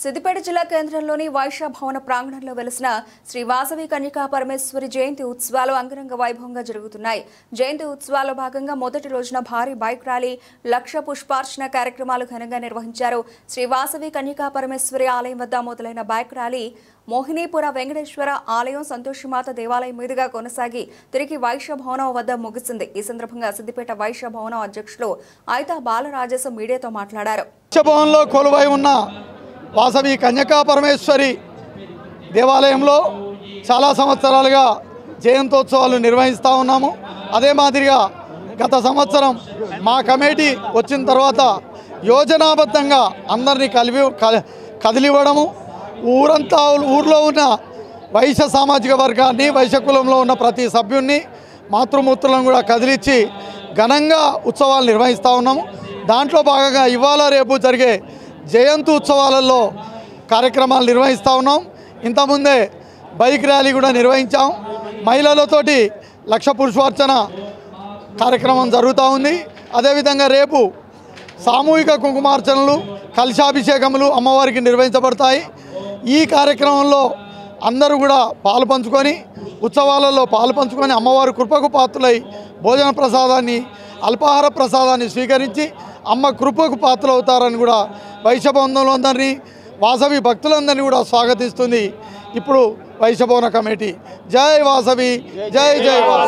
సిద్దిపేట జిల్లా కేంద్రంలోని వైశ్య భవన ప్రాంగణంలో వెలిసిన శ్రీ వాసవి కన్యకా పరమేశ్వరి జయంతి ఉత్సవాలు అంగరంగ వైభవంగా జరుగుతున్నాయి. జయంతి ఉత్సవాల్లో భాగంగా మొదటి రోజున భారీ బైక్ ర్యాలీ, లక్ష పుష్పార్చన కార్యక్రమాలు ఘనంగా నిర్వహించారు. శ్రీ వాసవి కన్యకా పరమేశ్వరి ఆలయం వద్ద మొదలైన బైక్ ర్యాలీ మోహినీపుర వెంకటేశ్వర ఆలయం, సంతోషిమాత దేవాలయం మీదుగా కొనసాగి తిరిగి వైశ్య భవనం వద్ద ముగిసింది. ఈ సందర్భంగా సిద్దిపేట వైశ్య భవనం అధ్యక్షులు ఐతా బాలరాజేశం మీడియాతో మాట్లాడారు. వాసవి కన్యకా పరమేశ్వరి దేవాలయంలో చాలా సంవత్సరాలుగా జయంతోత్సవాలు నిర్వహిస్తూ ఉన్నాము. అదే మాదిరిగా గత సంవత్సరం మా కమిటీ వచ్చిన తర్వాత యోజనాబద్ధంగా అందరినీ కదిలివ్వడము, ఊర్లో ఉన్న వైశ్య సామాజిక వర్గాన్ని, వైశ్య కులంలో ఉన్న ప్రతి సభ్యున్ని, మాతృమూర్తులను కూడా కదిలిచ్చి ఘనంగా ఉత్సవాలు నిర్వహిస్తూ ఉన్నాము. దాంట్లో భాగంగా ఇవాళ రేపు జరిగే జయంతి ఉత్సవాలలో కార్యక్రమాలు నిర్వహిస్తూ ఉన్నాం. ఇంతకుముందే బైక్ ర్యాలీ కూడా నిర్వహించాం. మహిళలతోటి లక్ష పుష్పార్చన కార్యక్రమం జరుగుతూ ఉంది. అదేవిధంగా రేపు సామూహిక కుంకుమార్చనలు, కలశాభిషేకములు అమ్మవారికి నిర్వహించబడతాయి. ఈ కార్యక్రమంలో అందరూ కూడా పాలు పంచుకొని, ఉత్సవాలలో పాలు పంచుకొని అమ్మవారి కృపకు పాత్రులై భోజన ప్రసాదాన్ని, అల్పాహార ప్రసాదాన్ని స్వీకరించి అమ్మ కృపకు పాత్రలవుతారని కూడా వైశ్య బంధువులందరినీ, వాసవి భక్తులందరినీ కూడా స్వాగతిస్తుంది ఇప్పుడు వైశ్య భవన కమిటీ. జై వాసవి, జై జై వాసవి.